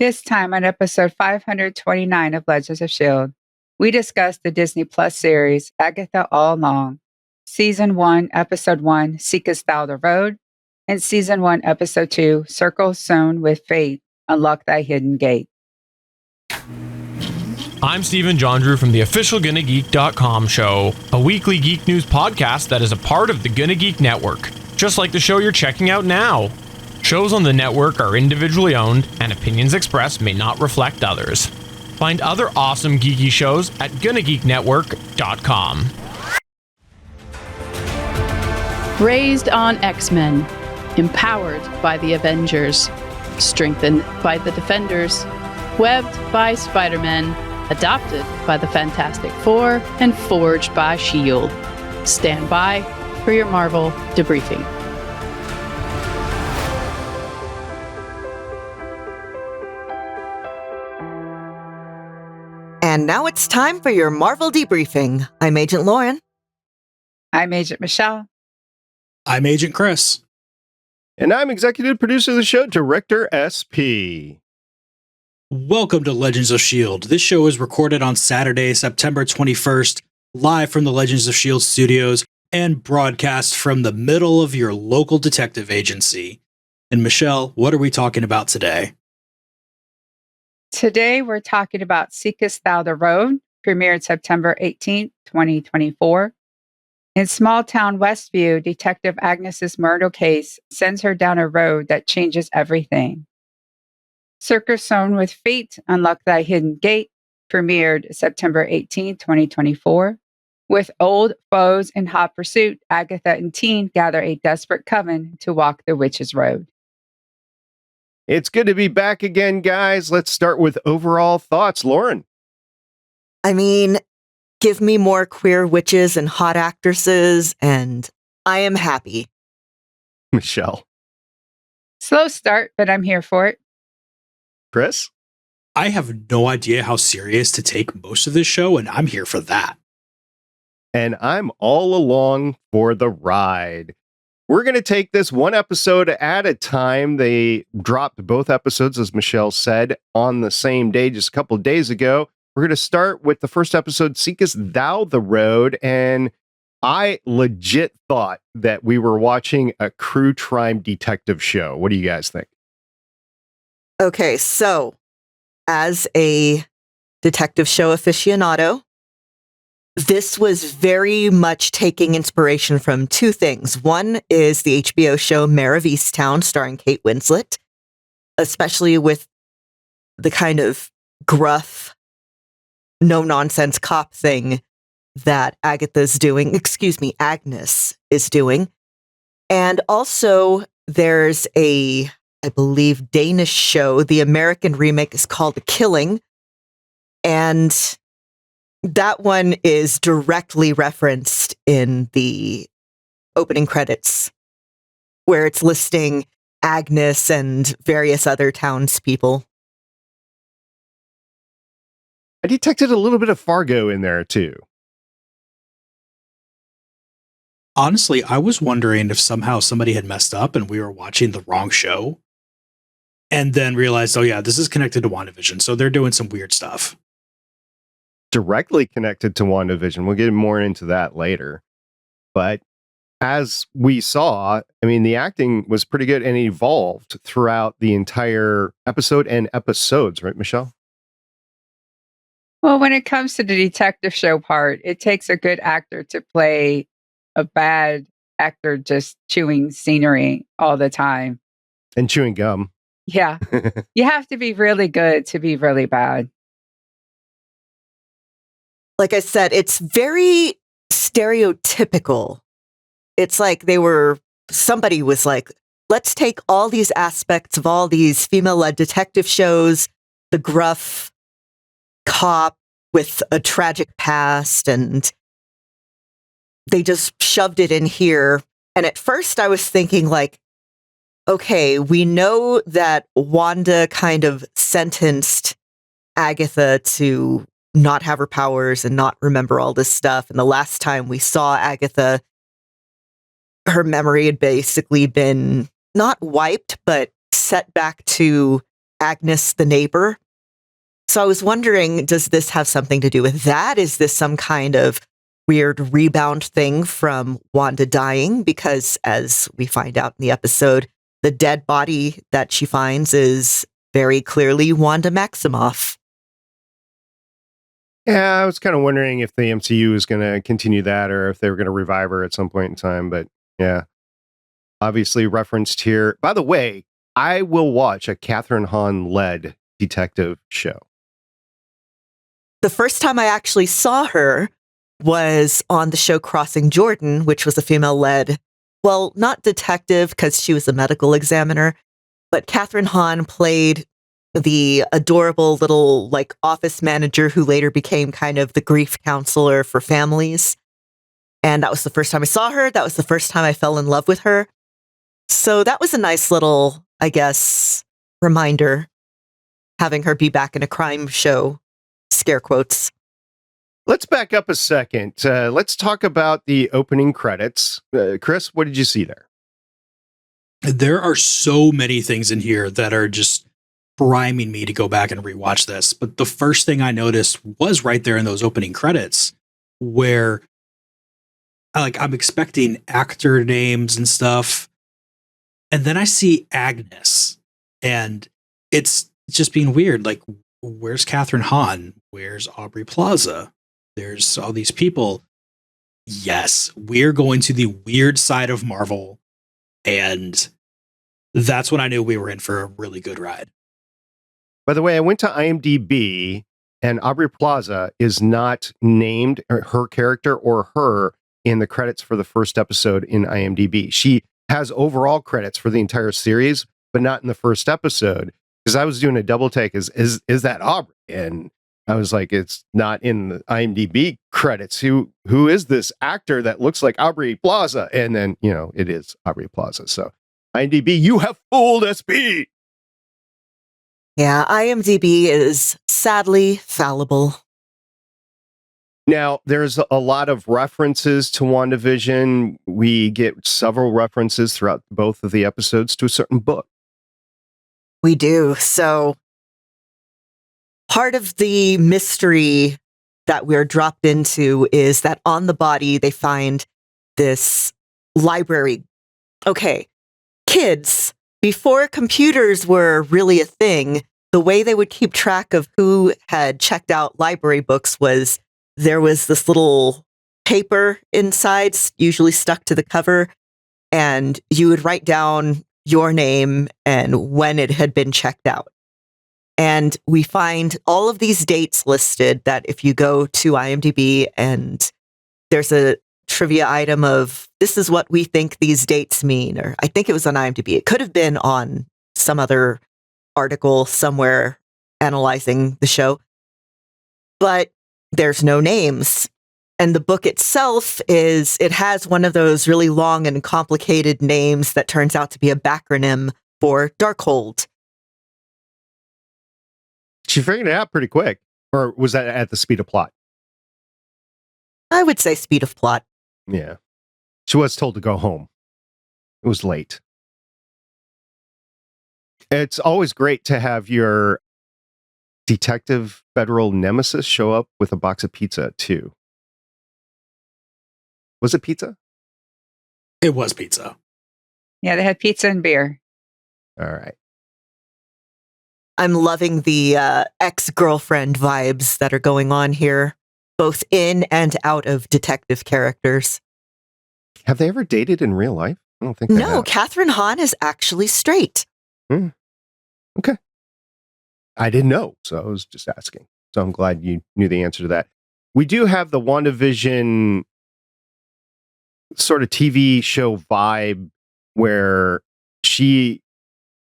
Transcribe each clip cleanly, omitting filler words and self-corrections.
This time on episode 529 of Legends of S.H.I.E.L.D., we discuss the Disney Plus series Agatha All Along, Season 1, Episode 1, Seekest Thou the Road, and Season 1, Episode 2, Circle Sewn with Fate, Unlock Thy Hidden Gate. I'm Stephen John Drew from the official GonnaGeek.com show, a weekly geek news podcast that is a part of the Gonna Geek Network, just like the show you're checking out now. Shows on the network are individually owned, and opinions expressed may not reflect others. Find other awesome geeky shows at GonnaGeekNetwork.com. Raised on X-Men, empowered by the Avengers, strengthened by the Defenders, webbed by Spider-Man, adopted by the Fantastic Four, and forged by S.H.I.E.L.D. Stand by for your Marvel debriefing. And now it's time for your Marvel debriefing. I'm Agent Lauren. I'm Agent Michelle. I'm Agent Chris. And I'm executive producer of the show, Director SP. Welcome to Legends of S.H.I.E.L.D. This show is recorded on Saturday, September 21st, live from the Legends of S.H.I.E.L.D. studios and broadcast from the middle of your local detective agency. And Michelle, what are we talking about today? Today, we're talking about Seekest Thou the Road, premiered September 18th, 2024. In small-town Westview, Detective Agnes's murder case sends her down a road that changes everything. Circle Sewn with Fate, Unlock Thy Hidden Gate, premiered September 18th, 2024. With old foes in hot pursuit, Agatha and Teen gather a desperate coven to walk the witch's road. It's good to be back again, guys. Let's start with overall thoughts. Lauren. I mean, give me more queer witches and hot actresses, and I am happy. Michelle. Slow start, but I'm here for it. Chris. I have no idea how serious to take most of this show, and I'm here for that. And I'm all along for the ride. We're going to take this one episode at a time. They dropped both episodes, as Michelle said, on the same day just a couple of days ago. We're going to start with the first episode, Seekest Thou the Road, and I legit thought that we were watching a true crime detective show. What do you guys think? Okay, so as a detective show aficionado, this was very much taking inspiration from two things. One is the HBO show Mare of Easttown, starring Kate Winslet, especially with the kind of gruff, no-nonsense cop thing that Agnes is doing. And also, there's I believe, Danish show. The American remake is called The Killing. And that one is directly referenced in the opening credits, where it's listing Agnes and various other townspeople. I detected a little bit of Fargo in there, too. Honestly, I was wondering if somehow somebody had messed up and we were watching the wrong show, and then realized, oh yeah, this is connected to WandaVision, so they're doing some weird stuff. Directly connected to WandaVision. We'll get more into that later. But as we saw, I mean, the acting was pretty good and evolved throughout the entire episode and episodes, right, Michelle? Well, when it comes to the detective show part, it takes a good actor to play a bad actor just chewing scenery all the time. And chewing gum. Yeah. You have to be really good to be really bad. Like I said, it's very stereotypical. It's like somebody was like, let's take all these aspects of all these female-led detective shows, the gruff cop with a tragic past, and they just shoved it in here. And at first I was thinking like, okay, we know that Wanda kind of sentenced Agatha to not have her powers and not remember all this stuff. And the last time we saw Agatha, her memory had basically been not wiped, but set back to Agnes the neighbor. So I was wondering, does this have something to do with that? Is this some kind of weird rebound thing from Wanda dying? Because as we find out in the episode, the dead body that she finds is very clearly Wanda Maximoff. Yeah, I was kind of wondering if the MCU is going to continue that or if they were going to revive her at some point in time. But yeah, obviously referenced here. By the way, I will watch a Catherine Hahn-led detective show. The first time I actually saw her was on the show Crossing Jordan, which was a female-led, well, not detective because she was a medical examiner, but Catherine Hahn played the adorable little like office manager who later became kind of the grief counselor for families. And that was the first time I saw her. That was the first time I fell in love with her. So that was a nice little, I guess, reminder, having her be back in a crime show, scare quotes. Let's back up a second. Let's talk about the opening credits. Chris, what did you see there? There are so many things in here that are just priming me to go back and rewatch this. But the first thing I noticed was right there in those opening credits where I'm expecting actor names and stuff. And then I see Agnes and it's just being weird. Like, where's Catherine Hahn? Where's Aubrey Plaza? There's all these people. Yes, we're going to the weird side of Marvel. And that's when I knew we were in for a really good ride. By the way, I went to IMDb and Aubrey Plaza is not named, her character or her, in the credits for the first episode in IMDb. She has overall credits for the entire series, but not in the first episode. Because I was doing a double take, is that Aubrey? And I was like, it's not in the IMDb credits. Who is this actor that looks like Aubrey Plaza? And then, it is Aubrey Plaza. So IMDb, you have fooled SP. Yeah, IMDb is sadly fallible. Now, there's a lot of references to WandaVision. We get several references throughout both of the episodes to a certain book. We do. So part of the mystery that we're dropped into is that on the body, they find this library. Okay, kids, before computers were really a thing, the way they would keep track of who had checked out library books was there was this little paper inside, usually stuck to the cover, and you would write down your name and when it had been checked out. And we find all of these dates listed that if you go to IMDb and there's a trivia item of this is what we think these dates mean, or I think it was on IMDb. It could have been on some other article somewhere analyzing the show, but there's no names. And the book itself it has one of those really long and complicated names that turns out to be a backronym for Darkhold. She figured it out pretty quick. Or was that at the speed of plot? I would say speed of plot. Yeah. She was told to go home. It was late. It's always great to have your detective federal nemesis show up with a box of pizza, too. Was it pizza? It was pizza. Yeah, they had pizza and beer. All right. I'm loving the ex-girlfriend vibes that are going on here, both in and out of detective characters. Have they ever dated in real life? I don't think they No, have. Catherine Hahn is actually straight. Okay. I didn't know, so I was just asking. So I'm glad you knew the answer to that. We do have the WandaVision sort of TV show vibe where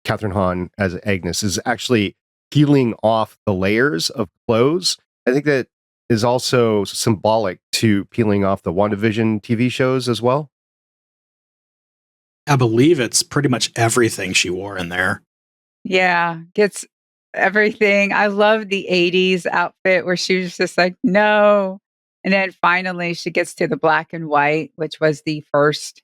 Catherine Hahn as Agnes, is actually peeling off the layers of clothes. I think that is also symbolic to peeling off the WandaVision TV shows as well. I believe it's pretty much everything she wore in there. Yeah, gets everything. I love the 80s outfit where she was just like, no. And then finally she gets to the black and white, which was the first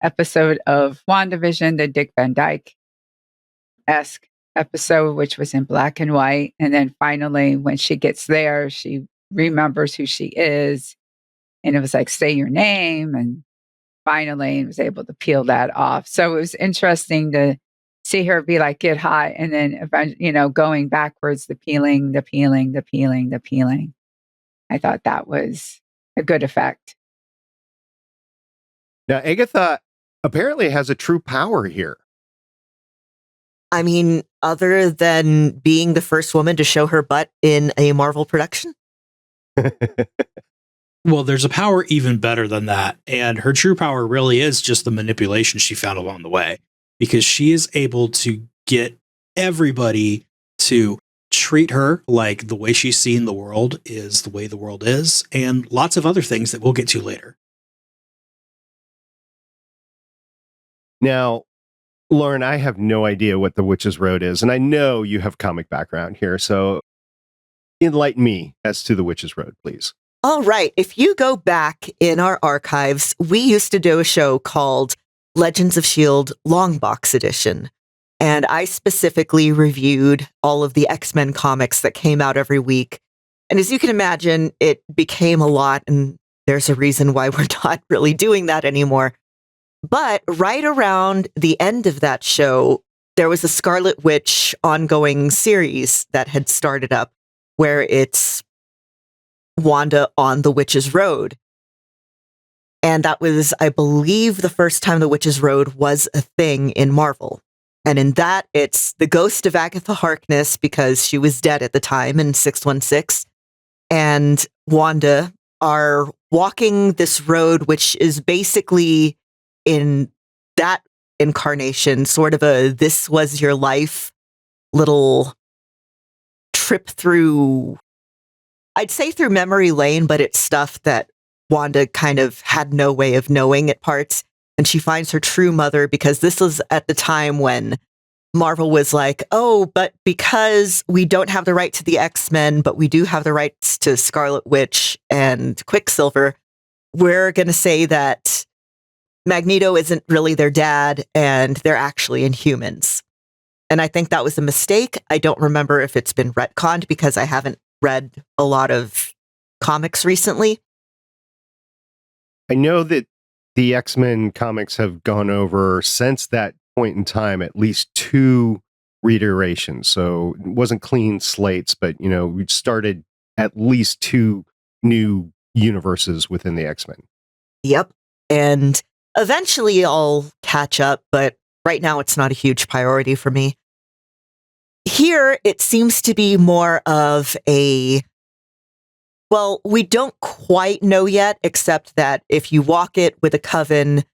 episode of WandaVision, the Dick Van Dyke-esque episode, which was in black and white. And then finally, when she gets there, she remembers who she is. And it was like, say your name. And finally was able to peel that off. So it was interesting to see her be like, get hot. And then, going backwards, the peeling, the peeling, the peeling, the peeling. I thought that was a good effect. Now, Agatha apparently has a true power here. I mean, other than being the first woman to show her butt in a Marvel production? Well, there's a power even better than that. And her true power really is just the manipulation she found along the way, because she is able to get everybody to treat her like the way she's seen the world is the way the world is, and lots of other things that we'll get to later. Now, Lauren, I have no idea what the Witch's Road is, and I know you have comic background here, so enlighten me as to the Witch's Road, please. All right. If you go back in our archives, we used to do a show called Legends of S.H.I.E.L.D. Long Box Edition. And I specifically reviewed all of the X-Men comics that came out every week. And as you can imagine, it became a lot, and there's a reason why we're not really doing that anymore. But right around the end of that show, there was a Scarlet Witch ongoing series that had started up, where it's Wanda on the Witch's Road. And that was, I believe, the first time the Witch's Road was a thing in Marvel. And in that, it's the ghost of Agatha Harkness, because she was dead at the time in 616, and Wanda are walking this road, which is basically, in that incarnation, sort of a This Was Your Life little trip through, I'd say through memory lane, but it's stuff that Wanda kind of had no way of knowing at parts. And she finds her true mother, because this was at the time when Marvel was like, oh, but because we don't have the right to the X-Men, but we do have the rights to Scarlet Witch and Quicksilver, we're going to say that Magneto isn't really their dad and they're actually Inhumans. And I think that was a mistake. I don't remember if it's been retconned, because I haven't read a lot of comics recently. I know that the X-Men comics have gone over, since that point in time, at least 2 reiterations. So it wasn't clean slates, but, we started at least 2 new universes within the X-Men. Yep. And eventually I'll catch up, but right now it's not a huge priority for me. Here, it seems to be more of a, well, we don't quite know yet, except that if you walk it with a coven,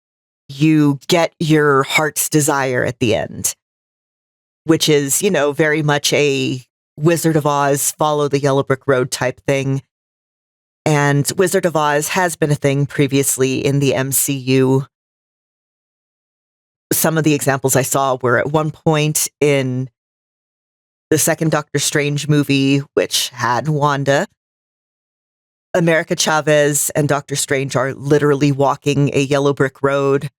you get your heart's desire at the end, which is, very much a Wizard of Oz, follow the yellow brick road type thing. And Wizard of Oz has been a thing previously in the MCU. Some of the examples I saw were at one point in the second Doctor Strange movie, which had Wanda. America Chavez and Doctor Strange are literally walking a yellow brick road.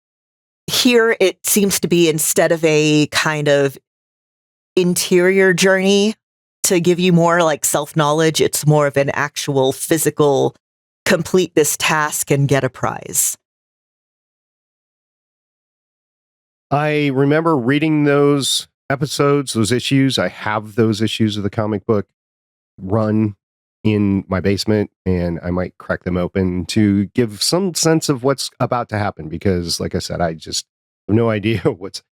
Here, it seems to be, instead of a kind of interior journey to give you more like self-knowledge, it's more of an actual physical, complete this task and get a prize. I remember reading those episodes, those issues. I have those issues of the comic book run in my basement, and I might crack them open to give some sense of what's about to happen, because like I said, I just have no idea what's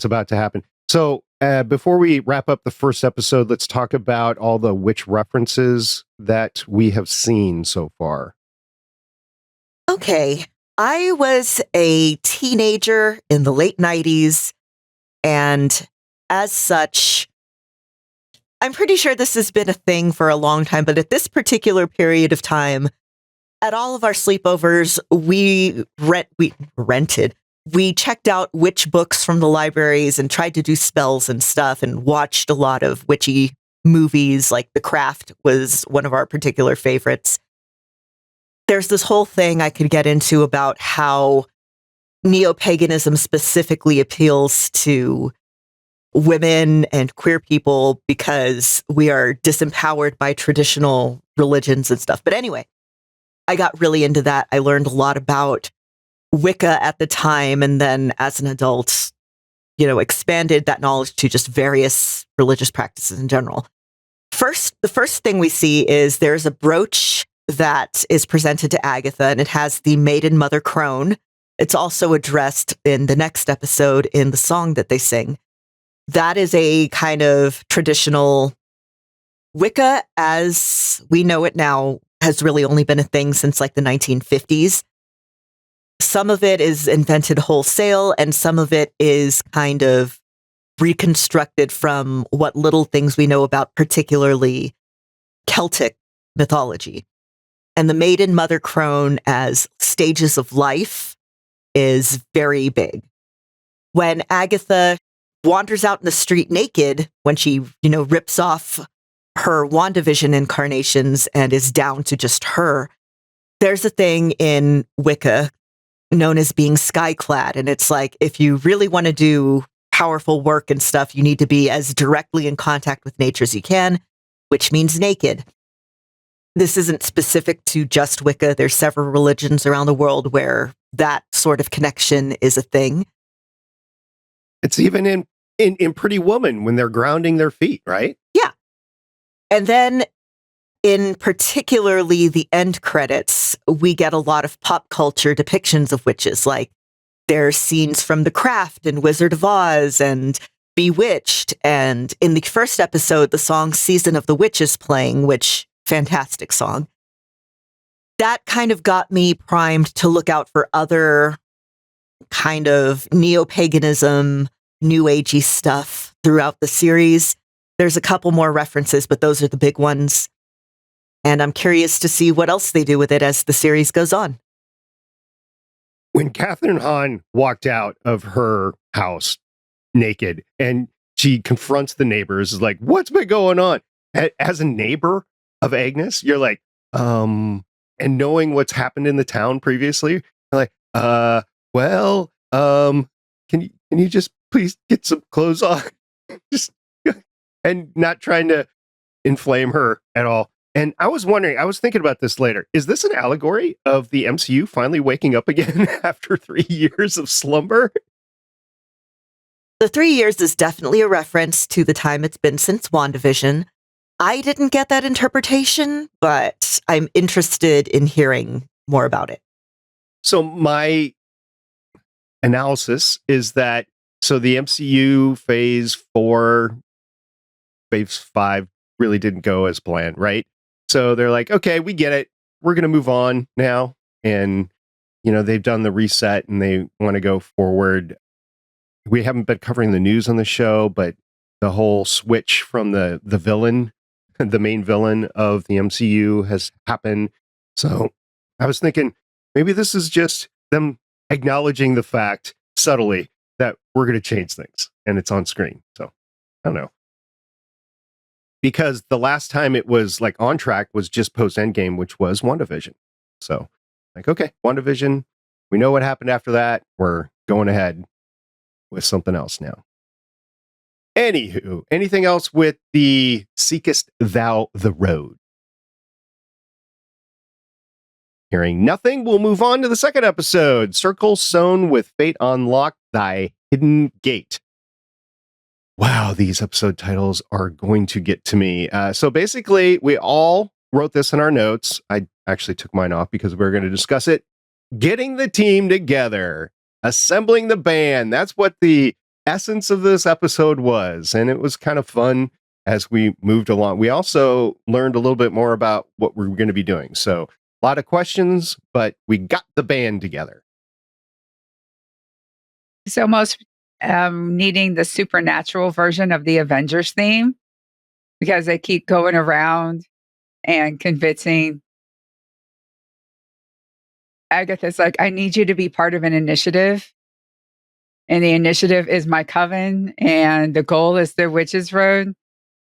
about to happen. So before we wrap up the first episode, let's talk about all the witch references that we have seen so far. Okay. I was a teenager in the late 90s, and as such, I'm pretty sure this has been a thing for a long time, but at this particular period of time, at all of our sleepovers, we checked out witch books from the libraries and tried to do spells and stuff, and watched a lot of witchy movies, like The Craft was one of our particular favorites. There's this whole thing I could get into about how neo-paganism specifically appeals to women and queer people because we are disempowered by traditional religions and stuff. But anyway, I got really into that. I learned a lot about Wicca at the time, and then as an adult, expanded that knowledge to just various religious practices in general. The first thing we see is there's a brooch that is presented to Agatha, and it has the maiden mother crone. It's also addressed in the next episode in the song that they sing. That is a kind of traditional Wicca as we know it now has really only been a thing since like the 1950s. Some of it is invented wholesale, and some of it is kind of reconstructed from what little things we know about, particularly Celtic mythology. And the maiden mother crone as stages of life is very big. When Agatha wanders out in the street naked, when she, rips off her WandaVision incarnations and is down to just her, there's a thing in Wicca known as being skyclad. And it's like, if you really want to do powerful work and stuff, you need to be as directly in contact with nature as you can, which means naked. This isn't specific to just Wicca. There's several religions around the world where that sort of connection is a thing. It's even in Pretty Woman when they're grounding their feet, right? Yeah. And then in particularly the end credits, we get a lot of pop culture depictions of witches. Like there's scenes from The Craft and Wizard of Oz and Bewitched. And in the first episode, the song Season of the Witch is playing, which fantastic song. That kind of got me primed to look out for other kind of neo-paganism, new agey stuff throughout the series. There's a couple more references, but those are the big ones. And I'm curious to see what else they do with it as the series goes on. When Catherine Hahn walked out of her house naked and she confronts the neighbors, is like, what's been going on? As a neighbor of Agnes, you're like, and knowing what's happened in the town previously, you're like, can you just please get some clothes on? Just and not trying to inflame her at all. And I was thinking about this later. Is this an allegory of the MCU finally waking up again after 3 years of slumber? The 3 years is definitely a reference to the time it's been since WandaVision. I didn't get that interpretation, but I'm interested in hearing more about it. So my analysis is that, the MCU phase 4, phase 5 really didn't go as planned, right? So they're like, okay, we get it. We're going to move on now. And, they've done the reset and they want to go forward. We haven't been covering the news on the show, but the whole switch from the villain, the main villain of the MCU has happened. So I was thinking maybe this is just them acknowledging the fact subtly that we're going to change things and it's on screen. So I don't know. Because the last time it was like on track was just post Endgame, which was WandaVision. So like, okay, WandaVision, we know what happened after that. We're going ahead with something else now. Anywho, anything else with the Seekest Thou the Road? Hearing nothing, we'll move on to the second episode. Circle Sewn with Fate Unlock Thy Hidden Gate. Wow, these episode titles are going to get to me. So basically, we all wrote this in our notes. I actually took mine off because we were going to discuss it. Getting the team together, assembling the band. That's what the essence of this episode was. And it was kind of fun as we moved along. We also learned a little bit more about what we're going to be doing. So a lot of questions, but we got the band together. It's almost needing the supernatural version of the Avengers theme because they keep going around and convincing Agatha's like, I need you to be part of an initiative. And the initiative is my coven. And the goal is the Witch's Road.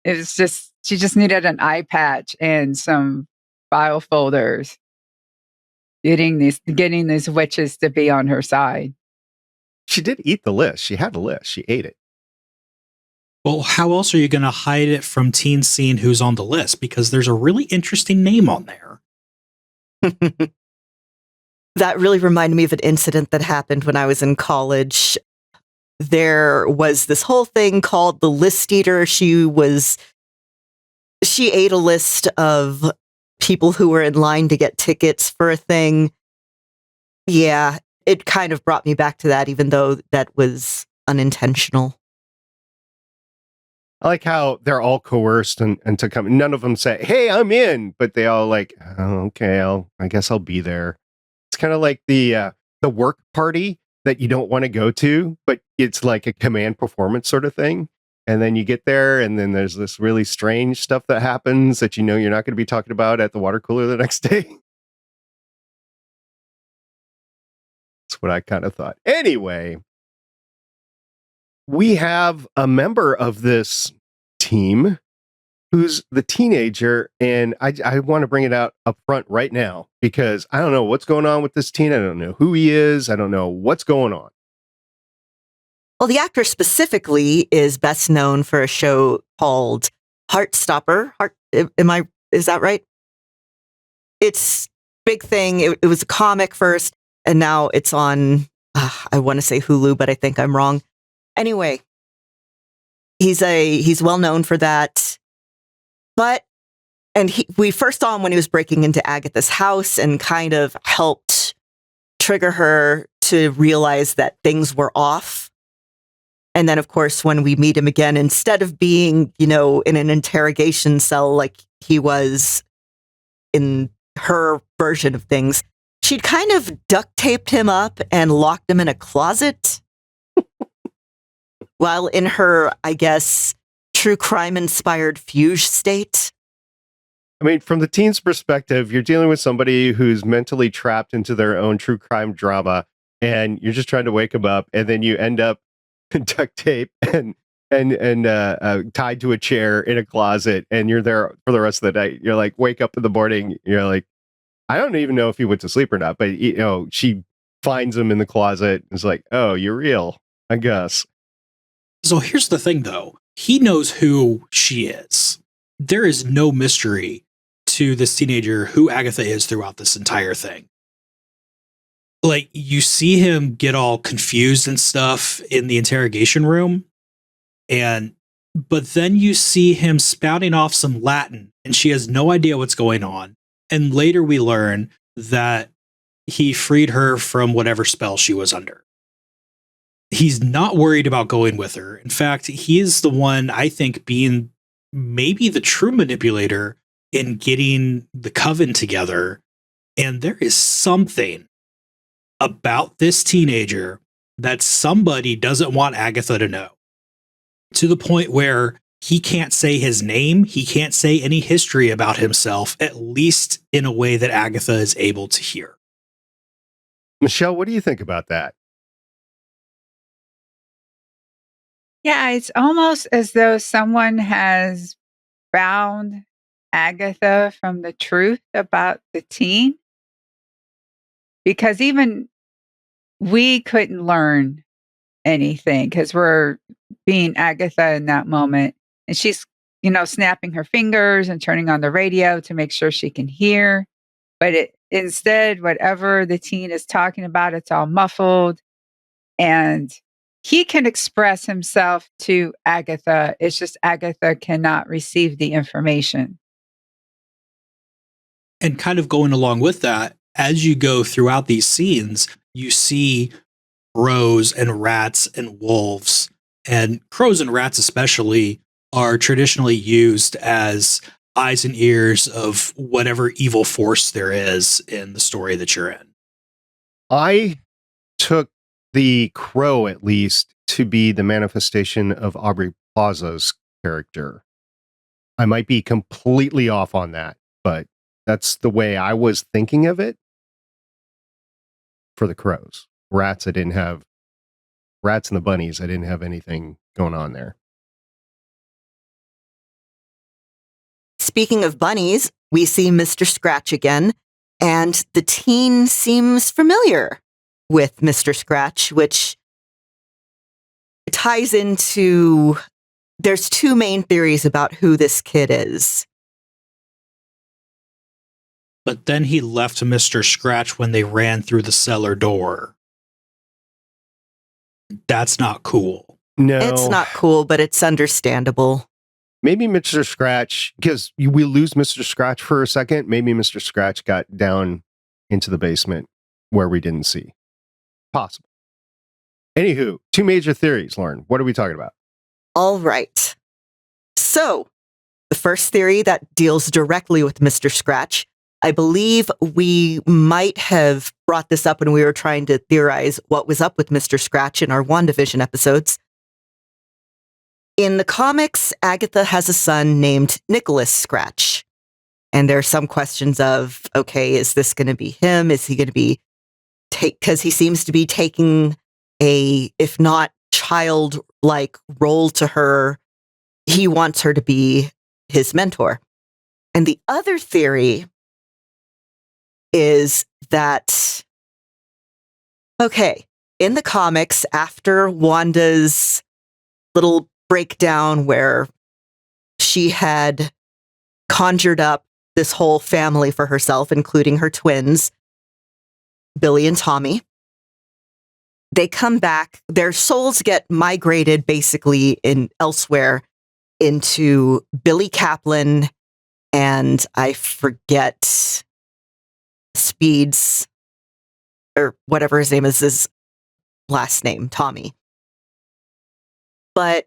It's just, she just needed an eye patch and some file folders. Getting these witches to be on her side. She did eat the list. She had the list. She ate it. Well, how else are you going to hide it from Teen Scene who's on the list? Because there's a really interesting name on there. That really reminded me of an incident that happened when I was in college. There was this whole thing called the List Eater. She ate a list of people who were in line to get tickets for a thing. Yeah, it kind of brought me back to that, even though that was unintentional. I like how they're all coerced and to come. None of them say, "Hey, I'm in," but they all like, "Oh, okay, I guess I'll be there." It's kind of like the work party that you don't want to go to, but it's like a command performance sort of thing. And then you get there, and then there's this really strange stuff that happens that you're not going to be talking about at the water cooler the next day. That's what I kind of thought. Anyway, we have a member of this team who's the teenager, and I want to bring it out up front right now because I don't know what's going on with this teen. I don't know who he is. I don't know what's going on. Well, the actor specifically is best known for a show called Heartstopper. Is that right? It's big thing. It was a comic first, and now it's on, I want to say Hulu, but I think I'm wrong. Anyway, he's well known for that. We first saw him when he was breaking into Agatha's house and kind of helped trigger her to realize that things were off. And then, of course, when we meet him again, instead of being, in an interrogation cell like he was in her version of things, she'd kind of duct taped him up and locked him in a closet. While in her, I guess, true crime-inspired fugue state. I mean, from the teen's perspective, you're dealing with somebody who's mentally trapped into their own true crime drama, and you're just trying to wake them up, and then you end up duct tape and tied to a chair in a closet, and you're there for the rest of the night. You're like, wake up in the morning, you're like, I don't even know if he went to sleep or not, but she finds him in the closet. It's like, oh, you're real, I guess. So here's the thing, though. He knows who she is. There is no mystery to this teenager who Agatha is throughout this entire thing. Like, you see him get all confused and stuff in the interrogation room, but then you see him spouting off some Latin, and she has no idea what's going on. And later we learn that he freed her from whatever spell she was under. He's not worried about going with her. In fact, he is the one, I think, being maybe the true manipulator in getting the coven together. And there is something about this teenager that somebody doesn't want Agatha to know, to the point where he can't say his name. He can't say any history about himself, at least in a way that Agatha is able to hear. Michelle, what do you think about that? Yeah, it's almost as though someone has bound Agatha from the truth about the teen. Because even we couldn't learn anything because we're being Agatha in that moment. And she's, snapping her fingers and turning on the radio to make sure she can hear. But instead, whatever the teen is talking about, it's all muffled. And he can express himself to Agatha. It's just Agatha cannot receive the information. And kind of going along with that, as you go throughout these scenes, you see crows and rats and wolves. And crows and rats especially are traditionally used as eyes and ears of whatever evil force there is in the story that you're in. I took the crow, at least, to be the manifestation of Aubrey Plaza's character. I might be completely off on that, but that's the way I was thinking of it for the crows. Rats, I didn't have. Rats and the bunnies, I didn't have anything going on there. Speaking of bunnies, we see Mr. Scratch again, and the teen seems familiar with Mr. Scratch, which ties into there's two main theories about who this kid is. But then he left Mr. Scratch when they ran through the cellar door. That's not cool. No. It's not cool, but it's understandable. Maybe Mr. Scratch, because we lose Mr. Scratch for a second. Maybe Mr. Scratch got down into the basement where we didn't see. Possible. Anywho, two major theories, Lauren. What are we talking about? All right. So, the first theory that deals directly with Mr. Scratch, I believe we might have brought this up when we were trying to theorize what was up with Mr. Scratch in our WandaVision episodes. In the comics, Agatha has a son named Nicholas Scratch. And there are some questions of, okay, is this going to be him? Is he going to be because he seems to be taking a, if not childlike role to her, he wants her to be his mentor. And the other theory is that, okay, in the comics, after Wanda's little breakdown where she had conjured up this whole family for herself, including her twins, Billy and Tommy, they come back, their souls get migrated basically elsewhere into Billy Kaplan and I forget Speed's, or whatever his name is, his last name, Tommy. But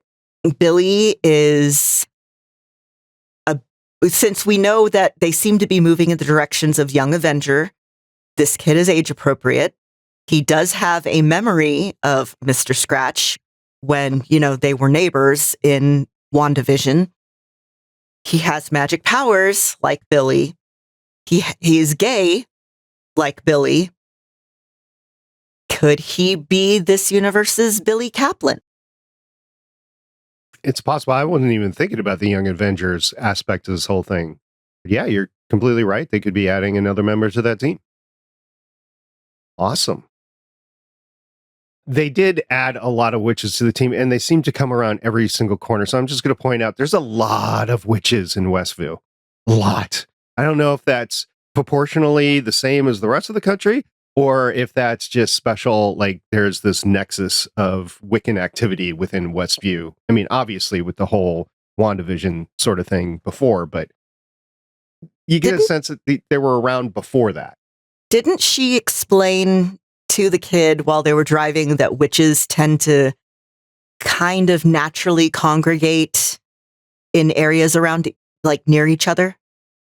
Billy is, since we know that they seem to be moving in the directions of Young Avenger, this kid is age appropriate. He does have a memory of Mr. Scratch when, they were neighbors in WandaVision. He has magic powers like Billy. He is gay like Billy. Could he be this universe's Billy Kaplan? It's possible. I wasn't even thinking about the Young Avengers aspect of this whole thing. Yeah, you're completely right. They could be adding another member to that team. Awesome. They did add a lot of witches to the team, and they seem to come around every single corner. So I'm just going to point out there's a lot of witches in Westview. A lot. I don't know if that's proportionally the same as the rest of the country, or if that's just special, like there's this nexus of Wiccan activity within Westview. I mean, obviously with the whole WandaVision sort of thing before, but you get a sense that they were around before that. Didn't she explain to the kid while they were driving that witches tend to kind of naturally congregate in areas around, like near each other?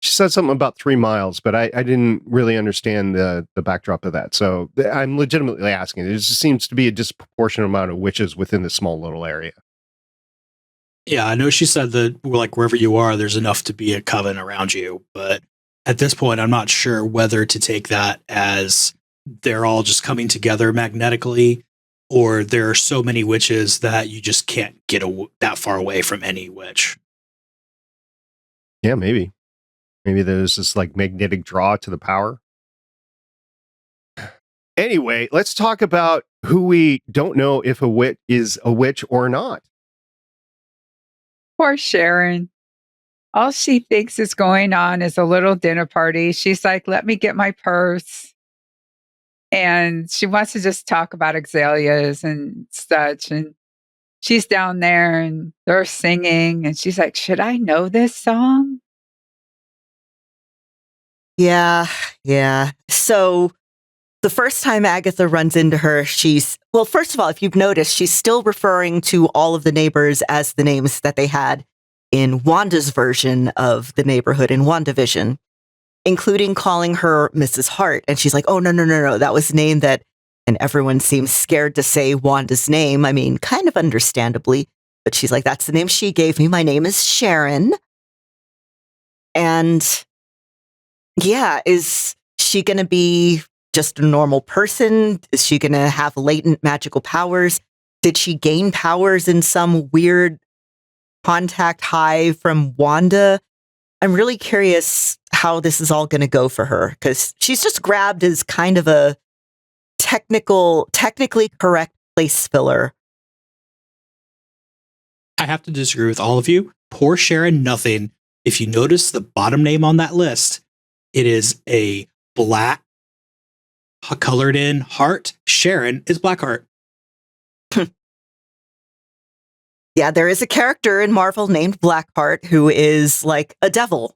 She said something about 3 miles, but I didn't really understand the backdrop of that. So I'm legitimately asking. There just seems to be a disproportionate amount of witches within this small little area. Yeah, I know she said that like wherever you are, there's enough to be a coven around you. But at this point, I'm not sure whether to take that as they're all just coming together magnetically, or there are so many witches that you just can't get that far away from any witch. Yeah, maybe. Maybe there's this like magnetic draw to the power. Anyway, let's talk about who we don't know if a witch is a witch or not. Poor Sharon. All she thinks is going on is a little dinner party. She's like, let me get my purse. And she wants to just talk about azaleas and such. And she's down there and they're singing. And she's like, should I know this song? Yeah. So the first time Agatha runs into her, well, first of all, if you've noticed, she's still referring to all of the neighbors as the names that they had in Wanda's version of the neighborhood in WandaVision, including calling her Mrs. Hart. And she's like, oh, no. That was a name that, and everyone seems scared to say Wanda's name. I mean, kind of understandably, but she's like, that's the name she gave me. My name is Sharon. And yeah, is she going to be just a normal person? Is she going to have latent magical powers? Did she gain powers in some weird contact high from Wanda? I'm really curious how this is all going to go for her, because she's just grabbed as kind of a technically correct place filler. I have to disagree with all of you. Poor Sharon, nothing. If you notice the bottom name on that list, it is a black colored in heart. Sharon is Blackheart. Yeah, there is a character in Marvel named Blackheart who is like a devil.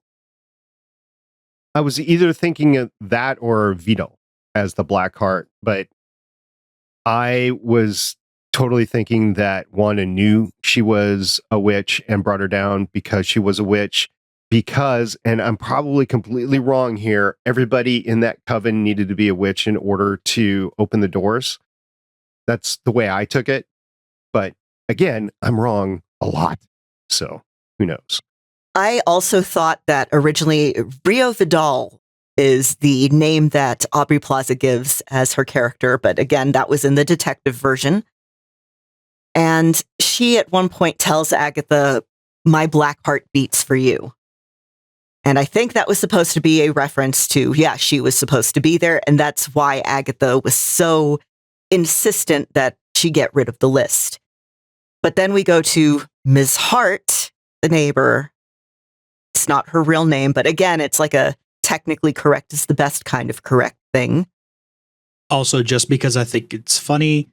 I was either thinking of that or Vito as the Blackheart, but I was totally thinking that Wanda knew she was a witch and brought her down because she was a witch. Because, and I'm probably completely wrong here, everybody in that coven needed to be a witch in order to open the doors. That's the way I took it. But again, I'm wrong a lot. So who knows? I also thought that originally Rio Vidal is the name that Aubrey Plaza gives as her character. But again, that was in the detective version. And she at one point tells Agatha, "My black heart beats for you." And I think that was supposed to be a reference to, yeah, she was supposed to be there. And that's why Agatha was so insistent that she get rid of the list. But then we go to Ms. Hart, the neighbor. It's not her real name, but again, it's like a technically correct is the best kind of correct thing. Also, just because I think it's funny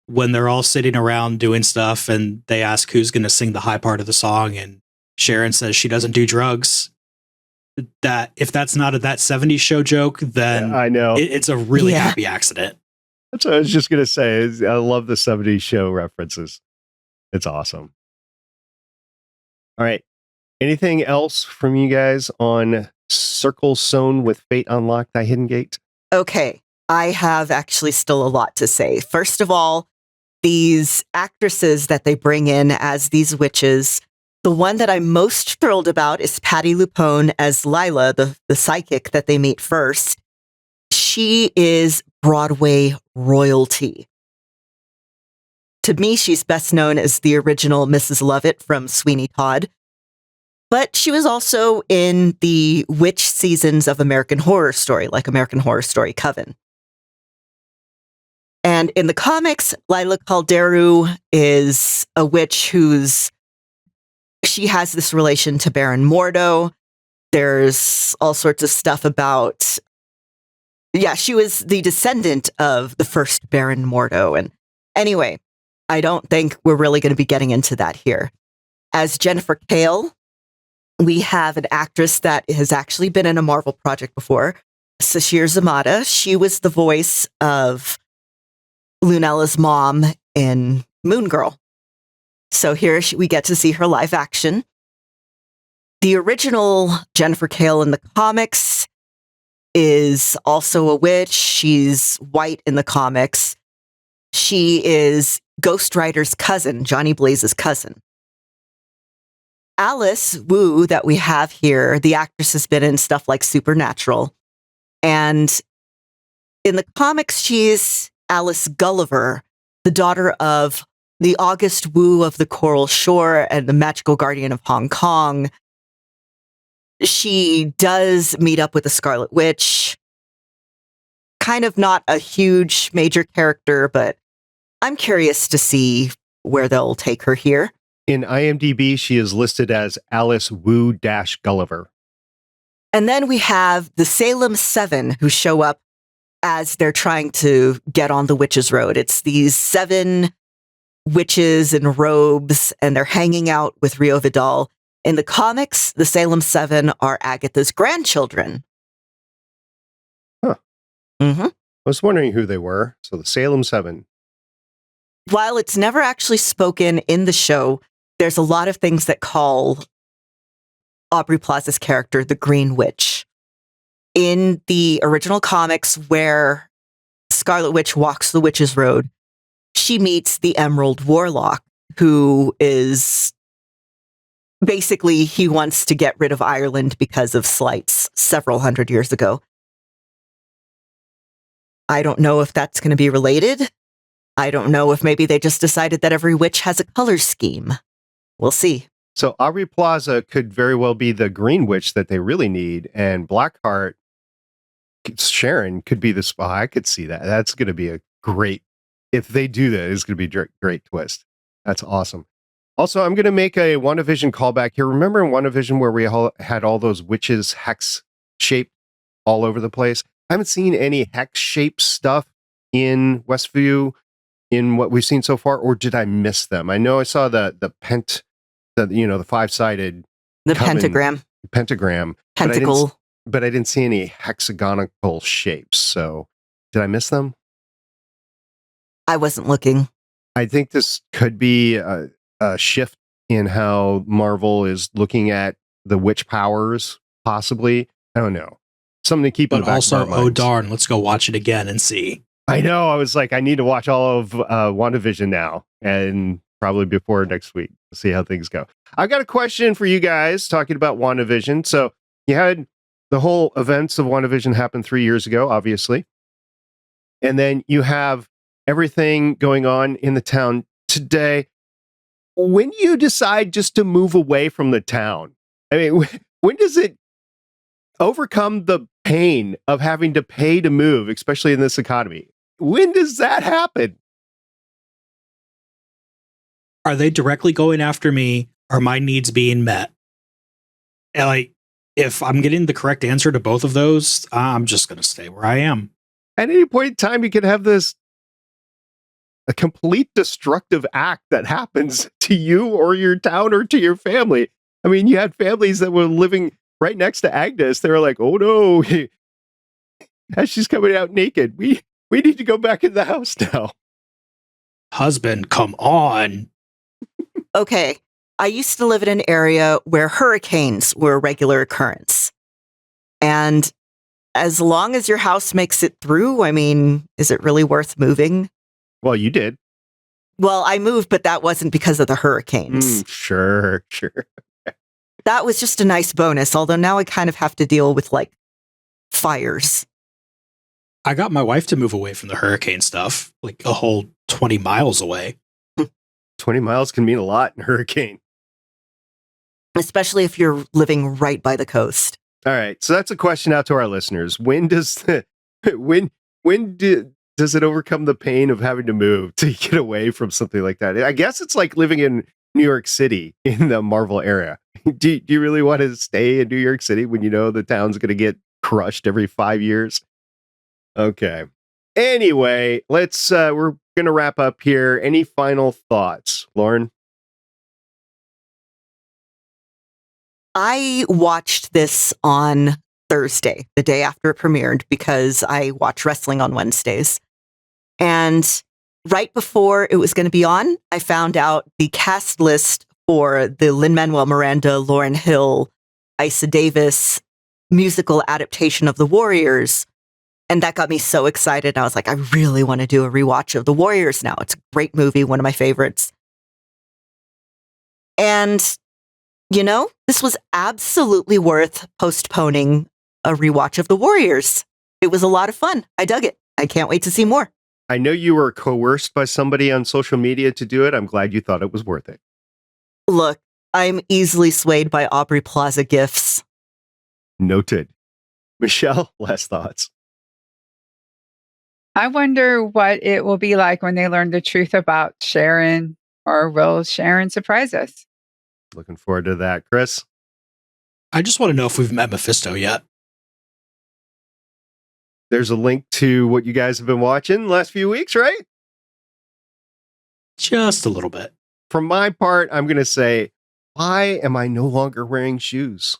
when they're all sitting around doing stuff and they ask who's going to sing the high part of the song, and Sharon says she doesn't do drugs. That if that's not a That 70s Show joke, then I know it's a really happy accident. That's what I was just going to say. I love the 70s Show references. It's awesome. All right. Anything else from you guys on Circle Sewn with Fate Unlocked, Thy Hidden Gate? Okay. I have actually still a lot to say. First of all, these actresses that they bring in as these witches, the one that I'm most thrilled about is Patti LuPone as Lila, the psychic that they meet first. She is Broadway royalty. To me, she's best known as the original Mrs. Lovett from Sweeney Todd. But she was also in the witch seasons of American Horror Story, like American Horror Story Coven. And in the comics, Lila Calderu is a witch she has this relation to Baron Mordo. There's all sorts of stuff about, she was the descendant of the first Baron Mordo. And anyway, I don't think we're really going to be getting into that here. As Jennifer Kale, we have an actress that has actually been in a Marvel project before, Sashir Zamata. She was the voice of Lunella's mom in Moon Girl. So here we get to see her live action. The original Jennifer Kale in the comics is also a witch. She's white in the comics. She is Ghost Rider's cousin, Johnny Blaze's cousin. Alice Wu that we have here, the actress has been in stuff like Supernatural. And in the comics, she's Alice Gulliver, the daughter of the August Wu of the Coral Shore and the Magical Guardian of Hong Kong. She does meet up with the Scarlet Witch. Kind of not a huge major character, but I'm curious to see where they'll take her here. In IMDb, she is listed as Alice Wu-Gulliver. And then we have the Salem 7 who show up as they're trying to get on the witches' road. It's these 7 witches in robes, and they're hanging out with Rio Vidal. In the comics, the Salem 7 are Agatha's grandchildren. Huh. Mm-hmm. I was wondering who they were. So the Salem 7. While it's never actually spoken in the show, there's a lot of things that call Aubrey Plaza's character the Green Witch. In the original comics, where Scarlet Witch walks the witch's road, she meets the Emerald Warlock, who is basically, he wants to get rid of Ireland because of slights several hundred years ago. I don't know if that's going to be related. I don't know if maybe they just decided that every witch has a color scheme. We'll see. So Aubrey Plaza could very well be the Green Witch that they really need, and Blackheart, Sharon, could be the spy. I could see that. That's going to be a great, if they do that, it's going to be a great twist. That's awesome. Also, I'm going to make a WandaVision callback here. Remember in WandaVision where we had all those witches hex shaped all over the place? I haven't seen any hex shaped stuff in Westview in what we've seen so far, or did I miss them? I know I saw the 5-sided pentagram, pentacle, but I didn't see any hexagonal shapes. So did I miss them? I wasn't looking. I think this could be a shift in how Marvel is looking at the witch powers, possibly. I don't know. Something to keep in the back of our minds. Oh darn, let's go watch it again and see. I know. I was like, I need to watch all of WandaVision now, and probably before next week to see how things go. I've got a question for you guys talking about WandaVision. So you had the whole events of WandaVision happen 3 years ago, obviously. And then you have everything going on in the town today. When do you decide just to move away from the town? I mean, when does it overcome the pain of having to pay to move, especially in this economy? When does that happen? Are they directly going after me? Are my needs being met? And like, if I'm getting the correct answer to both of those, I'm just going to stay where I am. At any point in time, you can have a complete destructive act that happens to you or your town or to your family. I mean, you had families that were living right next to Agnes. They were like, oh no, as she's coming out naked, we need to go back in the house now. Husband, come on. Okay. I used to live in an area where hurricanes were a regular occurrence. And as long as your house makes it through, I mean, is it really worth moving? Well, you did. Well, I moved, but that wasn't because of the hurricanes. Sure. That was just a nice bonus, although now I kind of have to deal with, like, fires. I got my wife to move away from the hurricane stuff, like a whole 20 miles away. 20 miles can mean a lot in a hurricane. Especially if you're living right by the coast. All right, so that's a question out to our listeners. When does it overcome the pain of having to move to get away from something like that? I guess it's like living in New York City in the Marvel era. Do you really want to stay in New York City when you know the town's going to get crushed every 5 years? Okay. Anyway, we're going to wrap up here. Any final thoughts, Lauren? I watched this on Thursday, the day after it premiered, because I watch wrestling on Wednesdays. And right before it was going to be on, I found out the cast list for the Lin-Manuel Miranda, Lauryn Hill, Issa Davis musical adaptation of The Warriors. And that got me so excited. I was like, I really want to do a rewatch of The Warriors now. It's a great movie, one of my favorites. And, you know, this was absolutely worth postponing a rewatch of The Warriors. It was a lot of fun. I dug it. I can't wait to see more. I know you were coerced by somebody on social media to do it. I'm glad you thought it was worth it. Look, I'm easily swayed by Aubrey Plaza gifts. Noted. Michelle, last thoughts. I wonder what it will be like when they learn the truth about Sharon, or will Sharon surprise us? Looking forward to that. Chris? I just want to know if we've met Mephisto yet. There's a link to what you guys have been watching the last few weeks, right? Just a little bit. From my part, I'm going to say, why am I no longer wearing shoes?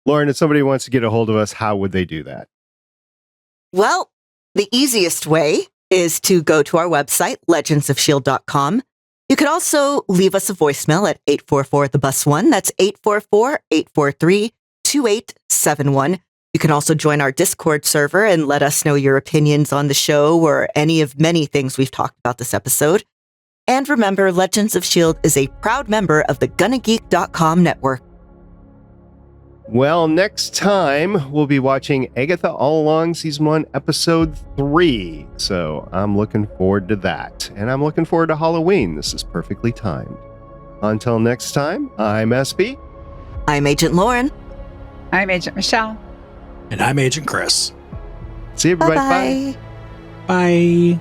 Lauren, if somebody wants to get a hold of us, how would they do that? Well, the easiest way is to go to our website, legendsofshield.com. You could also leave us a voicemail at 844-THE-BUS-1. That's 844-843-2871. You can also join our Discord server and let us know your opinions on the show or any of many things we've talked about this episode. And remember, Legends of S.H.I.E.L.D. is a proud member of the GonnaGeek.com network. Well, next time we'll be watching Agatha All Along Season 1, Episode 3. So I'm looking forward to that. And I'm looking forward to Halloween. This is perfectly timed. Until next time, I'm SP. I'm Agent Lauren. I'm Agent Michelle. And I'm Agent Chris. See everybody. Bye-bye. Bye.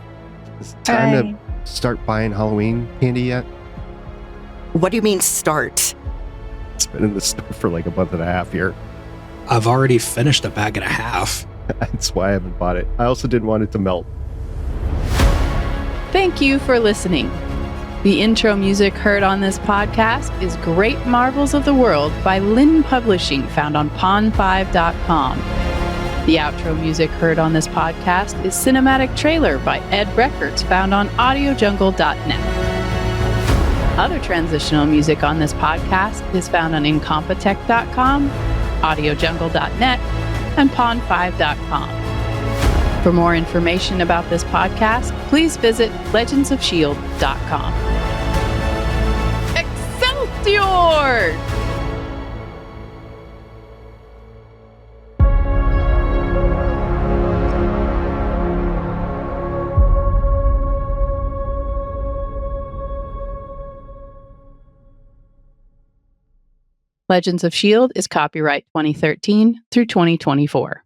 It's time to start buying Halloween candy yet? What do you mean start? It's been in the store for like a month and a half here. I've already finished a bag and a half. That's why I haven't bought it. I also didn't want it to melt. Thank you for listening. The intro music heard on this podcast is Great Marvels of the World by Lynn Publishing, found on pond5.com. The outro music heard on this podcast is Cinematic Trailer by Ed Records, found on audiojungle.net. Other transitional music on this podcast is found on incompetech.com, audiojungle.net, and pond5.com. For more information about this podcast, please visit legendsofshield.com. Excelsior! Legends of S.H.I.E.L.D. is copyright 2013 through 2024.